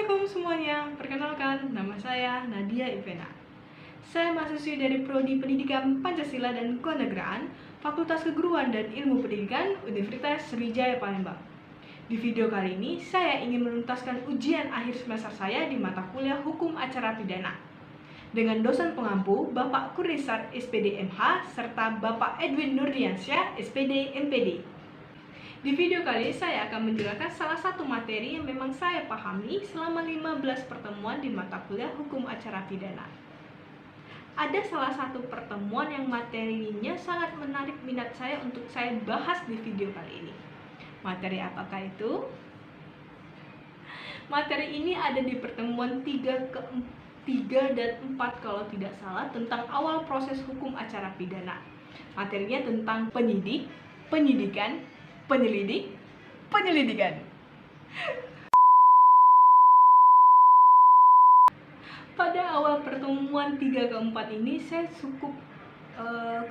Assalamualaikum semuanya, perkenalkan nama saya Nadia Ivena. Saya mahasiswi dari Prodi Pendidikan Pancasila dan Kewarganegaraan, Fakultas Keguruan dan Ilmu Pendidikan, Universitas Sriwijaya Palembang. Di video kali ini, saya ingin menuntaskan ujian akhir semester saya di mata kuliah Hukum Acara Pidana dengan dosen pengampu Bapak Kurnisar SPD MH serta Bapak Edwin Nurdiansyah SPD MPD. Di video kali ini saya akan menjelaskan salah satu materi yang memang saya pahami selama 15 pertemuan di mata kuliah Hukum Acara Pidana. Ada salah satu pertemuan yang materinya sangat menarik minat saya untuk saya bahas di video kali ini. Materi apakah itu? Materi ini ada di pertemuan 3 dan 4 kalau tidak salah, tentang awal proses hukum acara pidana. Materinya tentang penyidik, penyidikan, penyelidikan. Pada awal pertemuan 3 ke 4 ini saya cukup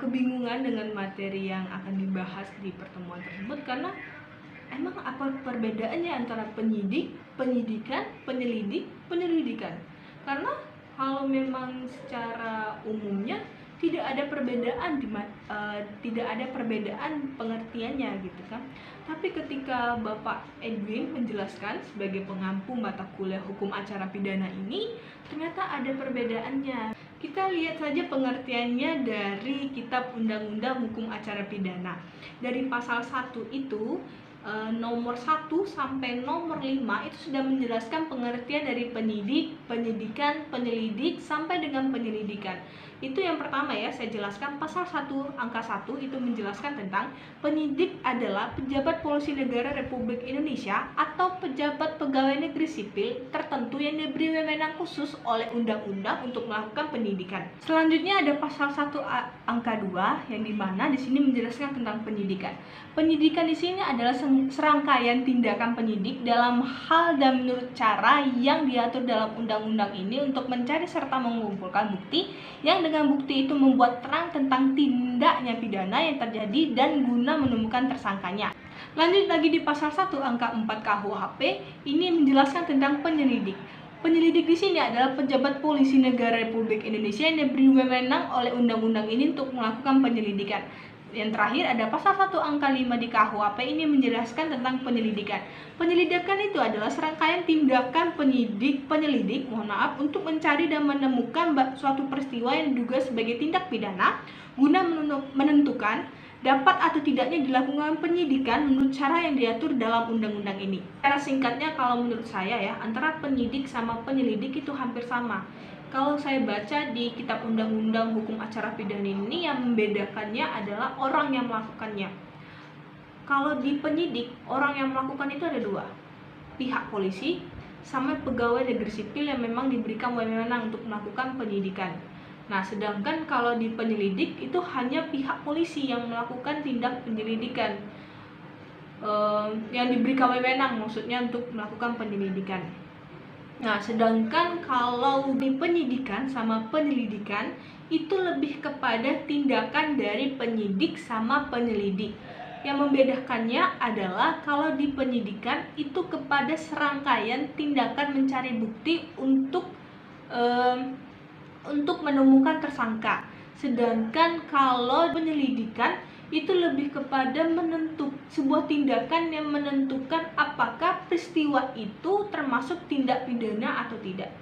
kebingungan dengan materi yang akan dibahas di pertemuan tersebut, karena emang apa perbedaannya antara penyidik, penyidikan, penyelidik, penyelidikan? Karena kalau memang secara umumnya tidak ada perbedaan pengertiannya gitu kan. Tapi ketika Bapak Edwin menjelaskan sebagai pengampu mata kuliah Hukum Acara Pidana ini, ternyata ada perbedaannya. Kita lihat saja pengertiannya dari Kitab Undang-Undang Hukum Acara Pidana. Dari pasal 1 itu nomor 1 sampai nomor 5 itu sudah menjelaskan pengertian dari penyidik, penyidikan, penyelidik sampai dengan penyelidikan. Itu yang pertama ya, saya jelaskan pasal 1 angka 1 itu menjelaskan tentang penyidik adalah pejabat polisi negara Republik Indonesia atau pejabat pegawai negeri sipil tertentu yang diberi wewenang khusus oleh undang-undang untuk melakukan penyidikan. Selanjutnya ada pasal 1 angka 2 yang dimana di sini menjelaskan tentang penyidikan. Penyidikan di sini adalah serangkaian tindakan penyidik dalam hal dan menurut cara yang diatur dalam undang-undang ini untuk mencari serta mengumpulkan bukti yang dengan bukti itu membuat terang tentang tindaknya pidana yang terjadi dan guna menemukan tersangkanya. Lanjut lagi di pasal 1 angka 4 KUHP ini menjelaskan tentang penyelidik. Penyelidik di sini adalah pejabat polisi negara Republik Indonesia yang diberi wewenang oleh undang-undang ini untuk melakukan penyelidikan. Yang terakhir ada pasal 1 angka 5 di KUHP ini menjelaskan tentang penyelidikan. Penyelidikan itu adalah serangkaian tindakan penyelidik untuk mencari dan menemukan suatu peristiwa yang diduga sebagai tindak pidana guna menentukan dapat atau tidaknya dilakukan penyidikan menurut cara yang diatur dalam undang-undang ini. Secara singkatnya kalau menurut saya ya, antara penyidik sama penyelidik itu hampir sama. Kalau saya baca di Kitab Undang-Undang Hukum Acara Pidana ini, yang membedakannya adalah orang yang melakukannya. Kalau di penyidik, orang yang melakukan itu ada 2, pihak polisi sama pegawai negeri sipil yang memang diberikan wewenang untuk melakukan penyidikan. Nah, sedangkan kalau di penyelidik itu hanya pihak polisi yang melakukan tindak penyelidikan, yang diberikan wewenang maksudnya untuk melakukan penyelidikan. Nah, sedangkan kalau di penyidikan sama penyelidikan itu lebih kepada tindakan dari penyidik sama penyelidik. Yang membedakannya adalah kalau di penyidikan itu kepada serangkaian tindakan mencari bukti untuk menemukan tersangka. Sedangkan kalau penyelidikan itu lebih kepada sebuah tindakan yang menentukan apakah peristiwa itu termasuk tindak pidana atau tidak.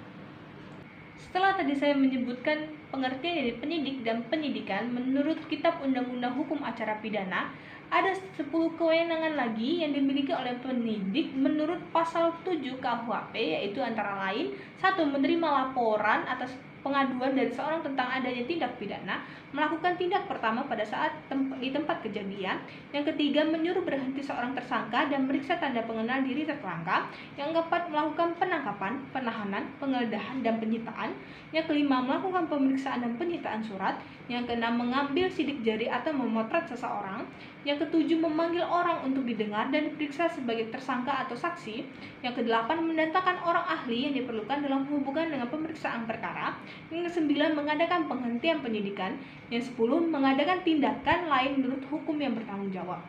Setelah tadi saya menyebutkan pengertian dari penyidik dan penyidikan, menurut Kitab Undang-Undang Hukum Acara Pidana, ada 10 kewenangan lagi yang dimiliki oleh penyidik menurut pasal 7 KUHP, yaitu antara lain 1. Menerima laporan atas pengaduan dari seorang tentang adanya tindak pidana, melakukan tindak pertama pada saat di tempat kejadian. Yang ketiga, menyuruh berhenti seorang tersangka dan meriksa tanda pengenal diri tersangka. Yang keempat, melakukan penangkapan, penahanan, penggeledahan, dan penyitaan. Yang kelima, melakukan pemeriksaan dan penyitaan surat. Yang keenam, mengambil sidik jari atau memotret seseorang. Yang ketujuh, memanggil orang untuk didengar dan diperiksa sebagai tersangka atau saksi. Yang kedelapan, mendatangkan orang ahli yang diperlukan dalam hubungan dengan pemeriksaan perkara. Yang ke-9, mengadakan penghentian penyidikan. Yang 10, mengadakan tindakan lain menurut hukum yang bertanggung jawab.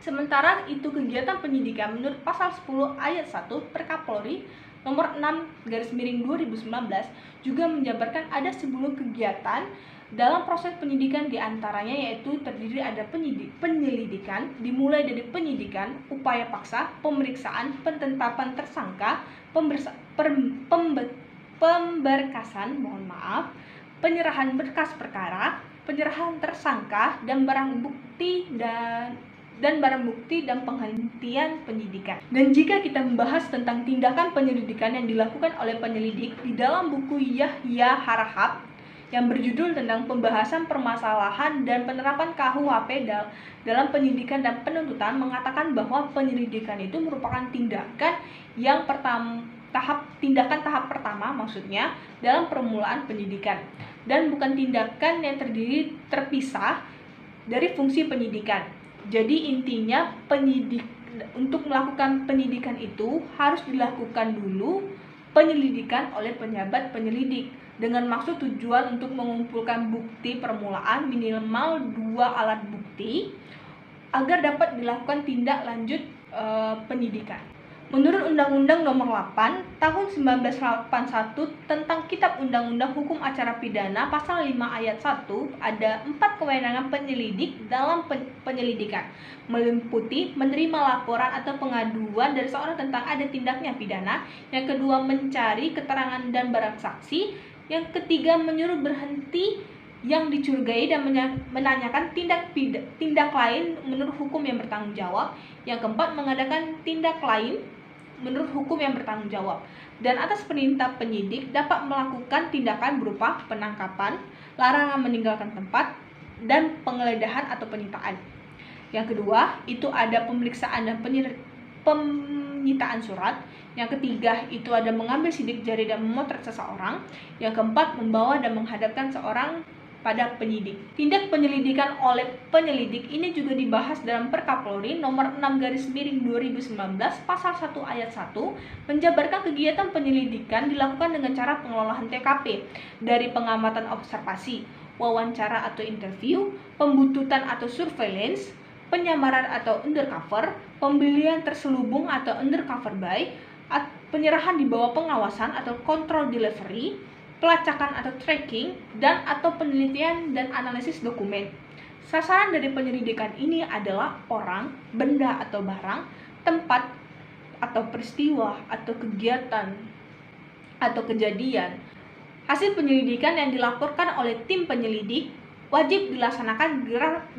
Sementara itu kegiatan penyidikan menurut pasal 10 ayat 1 Perkapolri nomor 6/2019 juga menjabarkan ada 10 kegiatan dalam proses penyidikan, diantaranya yaitu terdiri ada penyelidikan, dimulai dari penyidikan, upaya paksa, pemeriksaan, penetapan tersangka, pemberkasan, penyerahan berkas perkara, penyerahan tersangka dan barang bukti dan penghentian penyidikan. Dan jika kita membahas tentang tindakan penyelidikan yang dilakukan oleh penyelidik di dalam buku Yahya Harahap yang berjudul tentang pembahasan permasalahan dan penerapan KUHP dalam penyidikan dan penuntutan, mengatakan bahwa penyelidikan itu merupakan tindakan tahap pertama maksudnya dalam permulaan penyidikan, dan bukan tindakan yang terpisah dari fungsi penyidikan. Jadi intinya untuk melakukan penyidikan itu harus dilakukan dulu penyelidikan oleh penjabat penyelidik dengan maksud tujuan untuk mengumpulkan bukti permulaan minimal 2 alat bukti agar dapat dilakukan tindak lanjut penyidikan. Menurut Undang-Undang Nomor 8 Tahun 1981 tentang Kitab Undang-Undang Hukum Acara Pidana Pasal 5 Ayat 1 ada 4 kewenangan penyelidik dalam penyelidikan, meliputi menerima laporan atau pengaduan dari seorang tentang ada tindaknya pidana, yang kedua mencari keterangan dan barang saksi, yang ketiga menyuruh berhenti yang dicurigai dan menanyakan tindak lain menurut hukum yang bertanggung jawab, yang keempat mengadakan tindak lain menurut hukum yang bertanggung jawab, dan atas perintah penyidik dapat melakukan tindakan berupa penangkapan, larangan meninggalkan tempat, dan penggeledahan atau penyitaan. Yang kedua itu ada pemeriksaan dan penyitaan surat. Yang ketiga itu ada mengambil sidik jari dan memotret seseorang. Yang keempat membawa dan menghadapkan seorang pada penyidik. Tindak penyelidikan oleh penyelidik ini juga dibahas dalam Perkapolri nomor 6/2019 pasal 1 ayat 1, menjabarkan kegiatan penyelidikan dilakukan dengan cara pengelolaan TKP, dari pengamatan observasi, wawancara atau interview, pembuntutan atau surveillance, penyamaran atau undercover, pembelian terselubung atau undercover buy, penyerahan di bawah pengawasan atau control delivery, pelacakan atau tracking, dan atau penelitian dan analisis dokumen. Sasaran dari penyelidikan ini adalah orang, benda atau barang, tempat atau peristiwa atau kegiatan atau kejadian. Hasil penyelidikan yang dilaporkan oleh tim penyelidik wajib dilaksanakan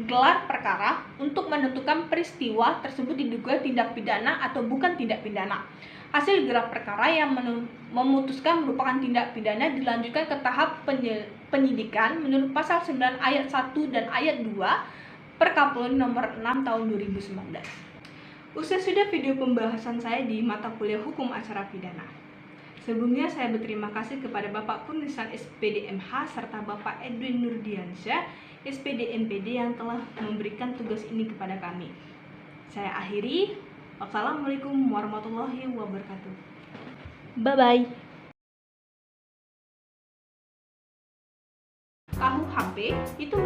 gelar perkara untuk menentukan peristiwa tersebut diduga tindak pidana atau bukan tindak pidana. Hasil gelar perkara yang memutuskan merupakan tindak pidana dilanjutkan ke tahap penyidikan menurut pasal 9 ayat 1 dan ayat 2 Perkapolri nomor 6 tahun 2019. Usai sudah video pembahasan saya di mata kuliah Hukum Acara Pidana. Sebelumnya saya berterima kasih kepada Bapak Kurniawan SPD MH serta Bapak Edwin Nurdiansyah SPD MPD yang telah memberikan tugas ini kepada kami. Saya akhiri. Wassalamualaikum warahmatullahi wabarakatuh. Bye-bye. KUHP itu